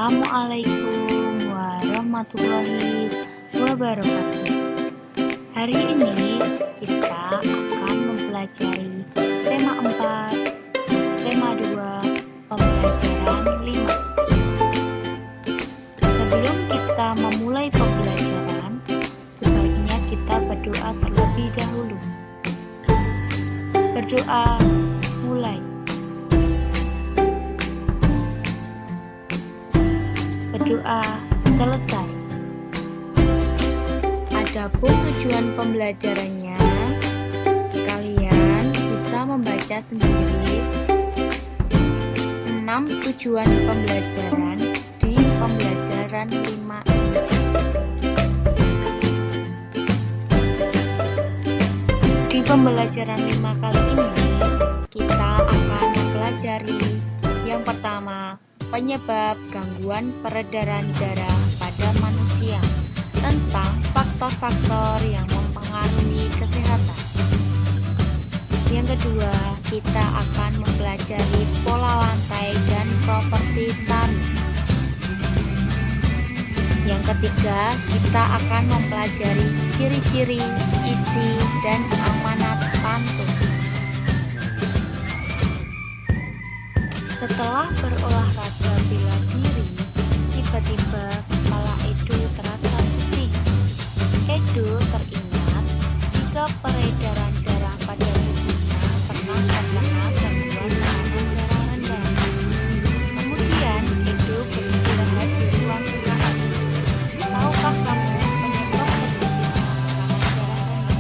Assalamualaikum warahmatullahi wabarakatuh. Hari ini kita akan mempelajari tema 4, tema 2, pembelajaran 5. Sebelum kita memulai pembelajaran, sebaiknya kita berdoa terlebih dahulu. Berdoa, mulai. Berdoa selesai. Adapun tujuan pembelajarannya, kalian bisa membaca sendiri 6 tujuan pembelajaran di pembelajaran 5 ini. Di pembelajaran 5 kali ini, kita akan mempelajari yang pertama, penyebab gangguan peredaran darah pada manusia, tentang faktor-faktor yang mempengaruhi kesehatan. Yang kedua, kita akan mempelajari pola lantai dan properti tanah. Yang ketiga, kita akan mempelajari ciri-ciri, isi, dan amanat pantun. Setelah berolahraga bela diri, tiba-tiba kepala Edo terasa pusing. Edo teringat jika peredaran darah pada tubuhnya pernah terkena gangguan tekanan darah rendah. Kemudian Edo beristirahat di ruang istirahat. Tahukah kamu penyebab terjadinya tekanan darah rendah?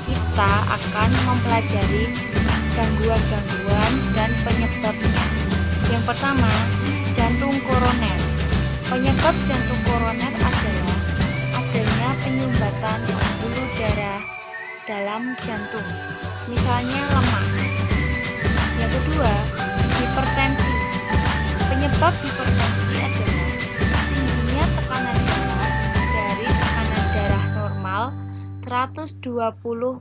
Kita akan mempelajari gangguan-gangguan dan penyebabnya. Yang pertama, jantung koroner. Penyebab jantung koroner adalah adanya penyumbatan pembuluh darah dalam jantung, misalnya lemak. Yang kedua, hipertensi. Penyebab hipertensi adalah tingginya tekanan darah dari tekanan darah normal 120/80,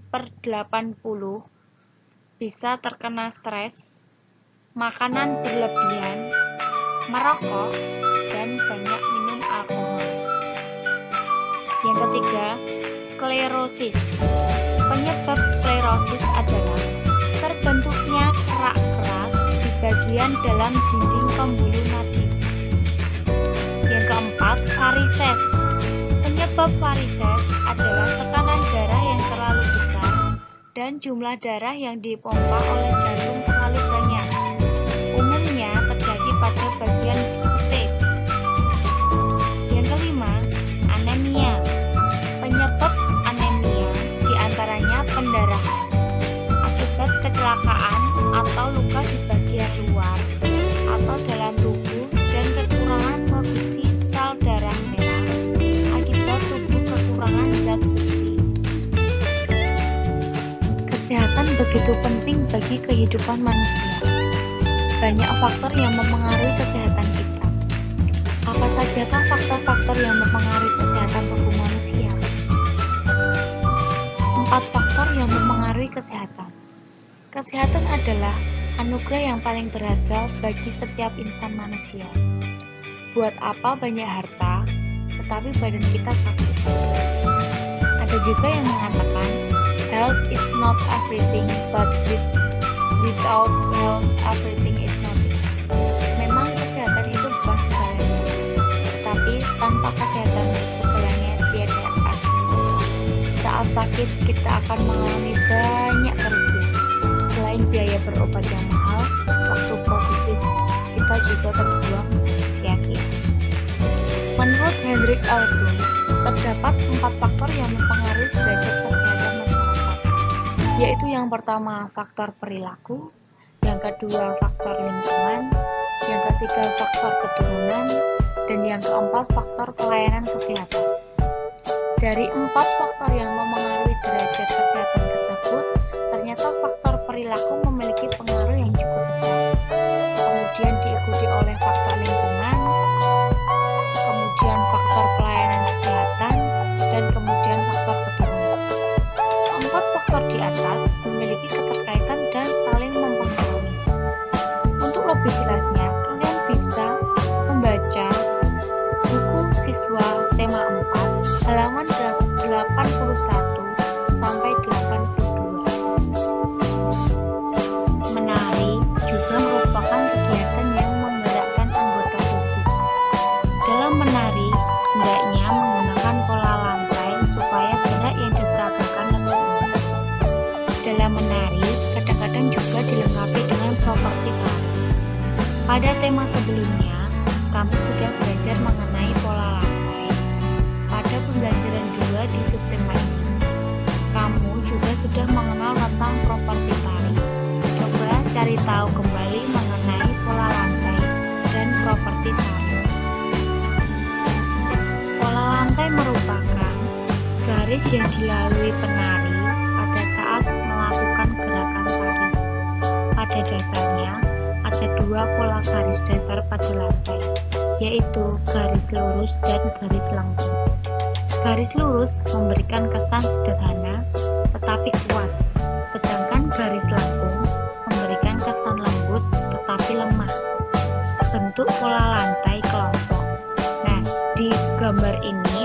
bisa terkena stres, makanan berlebihan, merokok, dan banyak minum alkohol. Yang ketiga, sklerosis. Penyebab sklerosis adalah terbentuknya kerak keras di bagian dalam dinding pembuluh nadi. Yang keempat, varises. Penyebab varises adalah tekanan darah yang terlalu besar dan jumlah darah yang dipompa oleh jantung terlalu banyak. Umumnya terjadi pada bagian betis. Yang kelima, anemia. Penyebab anemia diantaranya pendarahan akibat kecelakaan atau luka di bagian luar atau dalam tubuh dan kekurangan produksi sel darah merah akibat tubuh kekurangan zat besi. Kesehatan begitu penting bagi kehidupan manusia. Banyak faktor yang mempengaruhi kesehatan kita. Apa sajakah faktor-faktor yang mempengaruhi kesehatan tubuh manusia? 4 faktor yang mempengaruhi kesehatan. Kesehatan adalah anugerah yang paling berharga bagi setiap insan manusia. Buat apa banyak harta, tetapi badan kita sakit? Ada juga yang mengatakan, health is not everything, but without health, everything is nothing. Memang kesehatan itu bukan segalanya, tetapi tanpa kesehatan, segalanya tiada arti. Saat sakit, kita akan mengalami banyak kerugian. Selain biaya berobat yang mahal, waktu produktif kita juga terbuang sia-sia. Menurut Hendrik L. Bloom, terdapat 4 faktor yang mempengaruhi derajat kesehatan masyarakat, yaitu yang pertama faktor perilaku, yang kedua faktor lingkungan, yang ketiga faktor keturunan, dan yang keempat faktor pelayanan kesehatan. Dari 4 faktor yang memengaruhi derajat kesehatan tersebut, ternyata faktor perilaku memiliki pengaruh yang cukup besar. Kemudian diikuti oleh faktor lingkungan, kemudian faktor pelayanan kesehatan, dan kemudian faktor keturunan. Keempat faktor di atas memiliki keterkaitan dan saling mempengaruhi. Untuk lebih lebih jelasnya, kalian bisa membaca buku siswa tema 4 halaman 81 sampai 82. Menari juga merupakan kegiatan yang menggerakkan anggota tubuh. Dalam menari, hendaknya menggunakan pola lantai supaya gerak yang diperagakan lebih mudah. Dalam menari, kadang-kadang juga dilengkapi dengan properti tari. Pada tema sebelumnya, kamu sudah belajar mengenai pola lantai. Pada pembelajaran 2 di subtema ini, kamu juga sudah mengenal tentang properti tari. Coba cari tahu kembali mengenai pola lantai dan properti tari. Pola lantai merupakan garis yang dilalui penari pada saat melakukan gerakan tari. Pada dasarnya, ada 2 pola garis dasar pada lantai, yaitu garis lurus dan garis lengkung. Garis lurus memberikan kesan sederhana tetapi kuat, sedangkan garis lengkung memberikan kesan lembut tetapi lemah. Bentuk pola lantai kelompok. Nah, di gambar ini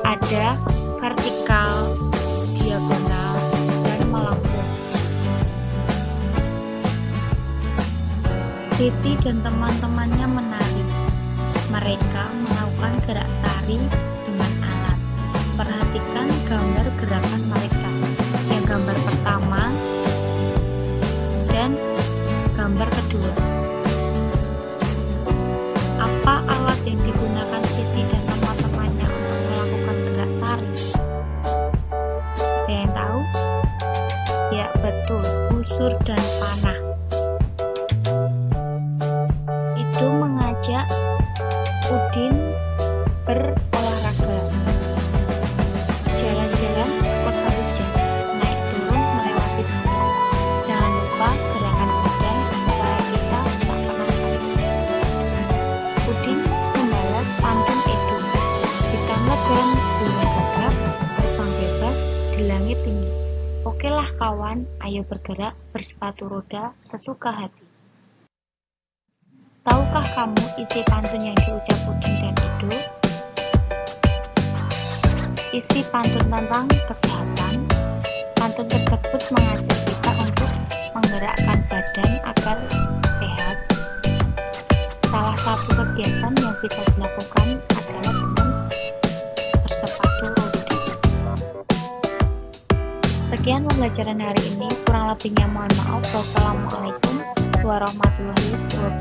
ada vertikal, diagonal, dan melengkung. Siti dan teman-temannya menari. Mereka melakukan gerak tari dengan alat. Perhatikan gambar gerakan mereka. Yang gambar pertama dan gambar kedua. Apa alat yang digunakan Siti dan teman-temannya untuk melakukan gerak tari? Ada yang tahu? Ya, betul, busur dan panah. Itu mengajak Udin berolahraga, jalan-jalan ke kota hujan, naik turun melewati tembok. Jangan lupa gerakan badan supaya kita tak pernah sakit. Udin membalas pantun itu. Ditambahkan burung gagak terbang bebas di langit tinggi. Okelah kawan, ayo bergerak bersepatu roda sesuka hati. Tahukah kamu isi pantun yang diucap Udin dan Edo? Isi pantun tentang kesehatan. Pantun tersebut mengajak kita untuk menggerakkan badan agar sehat. Salah satu kegiatan yang bisa dilakukan adalah dengan bersepatu roda. Sekian pembelajaran hari ini, kurang lebihnya mohon maaf. Wassalamualaikum warahmatullahi wabarakatuh.